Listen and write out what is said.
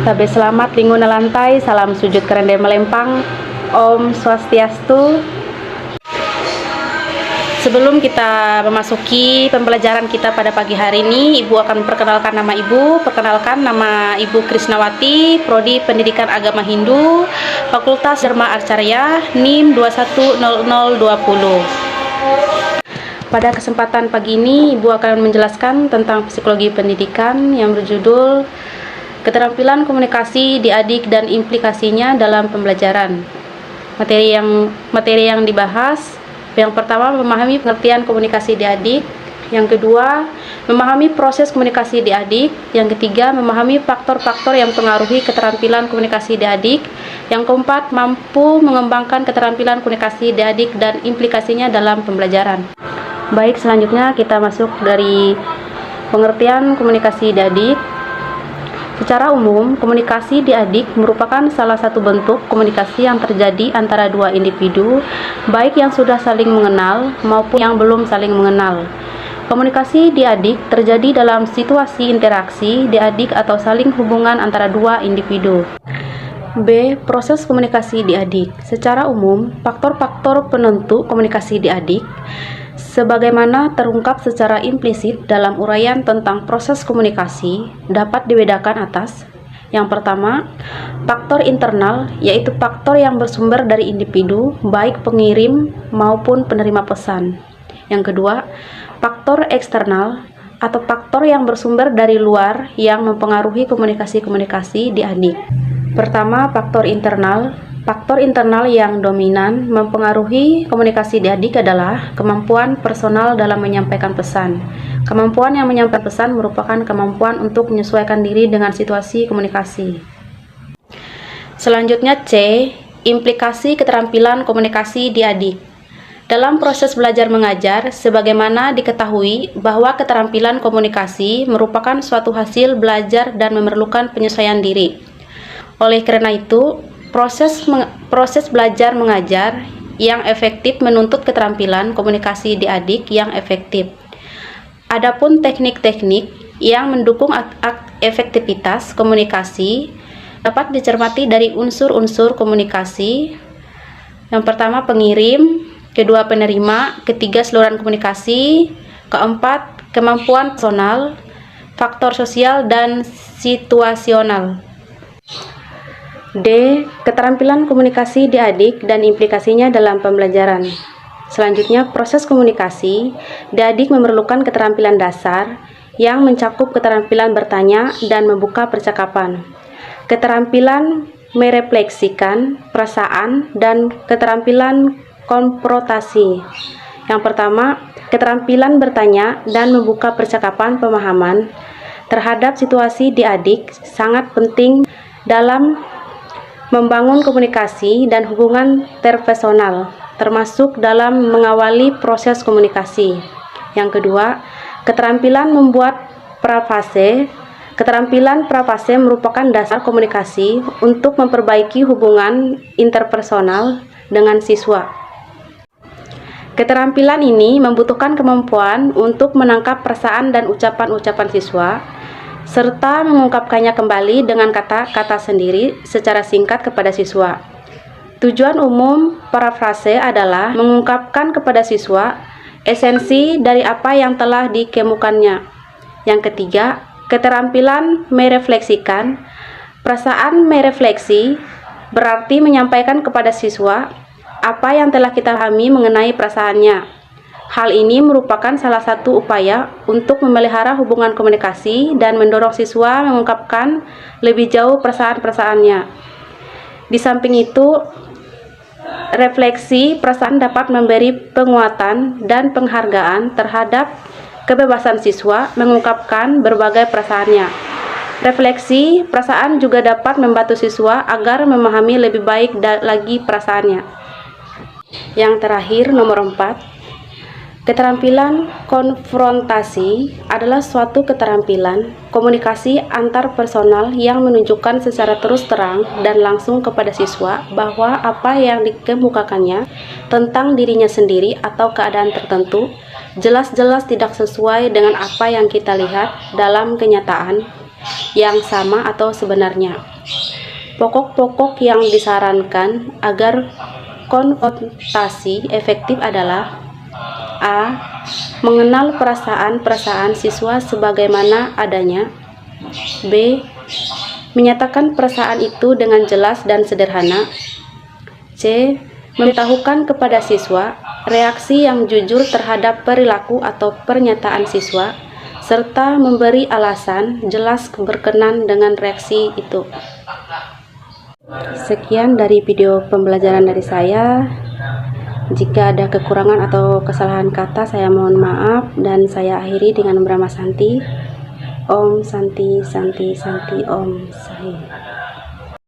Sabe selamat linguna lantai, salam sujud kerende melempang, Om Swastiastu. Sebelum kita memasuki pembelajaran kita pada pagi hari ini, Ibu akan perkenalkan nama Ibu. Perkenalkan, nama Ibu Krisnawati, Prodi Pendidikan Agama Hindu, Fakultas Dharma Acarya, NIM 210020. Pada kesempatan pagi ini, Ibu akan menjelaskan tentang psikologi pendidikan yang berjudul Keterampilan Komunikasi di Adik dan Implikasinya dalam Pembelajaran. Materi yang dibahas, yang pertama, memahami pengertian komunikasi di adik. Yang kedua, memahami proses komunikasi di adik. Yang ketiga, memahami faktor-faktor yang mempengaruhi keterampilan komunikasi di adik. Yang keempat, mampu mengembangkan keterampilan komunikasi di adik dan implikasinya dalam pembelajaran. Baik, selanjutnya kita masuk dari pengertian komunikasi di adik. Secara umum, komunikasi di adik merupakan salah satu bentuk komunikasi yang terjadi antara dua individu, baik yang sudah saling mengenal maupun yang belum saling mengenal. Komunikasi di adik terjadi dalam situasi interaksi di adik atau saling hubungan antara dua individu. B. Proses komunikasi di adik. Secara umum, faktor-faktor penentu komunikasi di adik sebagaimana terungkap secara implisit dalam uraian tentang proses komunikasi dapat dibedakan atas. Yang pertama, faktor internal, yaitu faktor yang bersumber dari individu, baik pengirim maupun penerima pesan. Yang kedua, faktor eksternal atau faktor yang bersumber dari luar yang mempengaruhi komunikasi-komunikasi di adik. Pertama, faktor internal. Faktor internal yang dominan mempengaruhi komunikasi di adik adalah kemampuan personal dalam menyampaikan pesan. Kemampuan yang menyampaikan pesan merupakan kemampuan untuk menyesuaikan diri dengan situasi komunikasi. Selanjutnya C. Implikasi keterampilan komunikasi di adik. Dalam proses belajar mengajar, sebagaimana diketahui bahwa keterampilan komunikasi merupakan suatu hasil belajar dan memerlukan penyesuaian diri. Oleh karena itu, proses belajar mengajar yang efektif menuntut keterampilan komunikasi di adik yang efektif. Adapun teknik-teknik yang mendukung efektivitas komunikasi dapat dicermati dari unsur-unsur komunikasi. Yang pertama, pengirim, kedua, penerima, ketiga, saluran komunikasi, keempat, kemampuan personal, faktor sosial dan situasional. D. Keterampilan komunikasi di adik dan implikasinya dalam pembelajaran. Selanjutnya, proses komunikasi di adik memerlukan keterampilan dasar yang mencakup keterampilan bertanya dan membuka percakapan, keterampilan merefleksikan perasaan, dan keterampilan konfrontasi. Yang pertama, keterampilan bertanya dan membuka percakapan pemahaman terhadap situasi di adik sangat penting dalam membangun komunikasi dan hubungan interpersonal, termasuk dalam mengawali proses komunikasi. Yang kedua, keterampilan membuat prafase. Keterampilan prafase merupakan dasar komunikasi untuk memperbaiki hubungan interpersonal dengan siswa. Keterampilan ini membutuhkan kemampuan untuk menangkap perasaan dan ucapan-ucapan siswa, serta mengungkapkannya kembali dengan kata-kata sendiri secara singkat kepada siswa. Tujuan umum parafrase adalah mengungkapkan kepada siswa esensi dari apa yang telah dikemukannya. Yang ketiga, keterampilan merefleksikan. Perasaan merefleksi berarti menyampaikan kepada siswa apa yang telah kita pahami mengenai perasaannya. Hal ini merupakan salah satu upaya untuk memelihara hubungan komunikasi dan mendorong siswa mengungkapkan lebih jauh perasaan-perasaannya. Di samping itu, refleksi perasaan dapat memberi penguatan dan penghargaan terhadap kebebasan siswa mengungkapkan berbagai perasaannya. Refleksi perasaan juga dapat membantu siswa agar memahami lebih baik lagi perasaannya. Yang terakhir, nomor 4. Keterampilan konfrontasi adalah suatu keterampilan komunikasi antar personal yang menunjukkan secara terus terang dan langsung kepada siswa bahwa apa yang dikemukakannya tentang dirinya sendiri atau keadaan tertentu jelas-jelas tidak sesuai dengan apa yang kita lihat dalam kenyataan yang sama atau sebenarnya. Pokok-pokok yang disarankan agar konfrontasi efektif adalah: A. Mengenal perasaan-perasaan siswa sebagaimana adanya. B. Menyatakan perasaan itu dengan jelas dan sederhana. C. Memberitahukan kepada siswa reaksi yang jujur terhadap perilaku atau pernyataan siswa, serta memberi alasan jelas berkenan dengan reaksi itu. Sekian dari video pembelajaran dari saya. Jika ada kekurangan atau kesalahan kata, saya mohon maaf, dan saya akhiri dengan Brahma Santi. Om Santi Santi Santi Om Sai.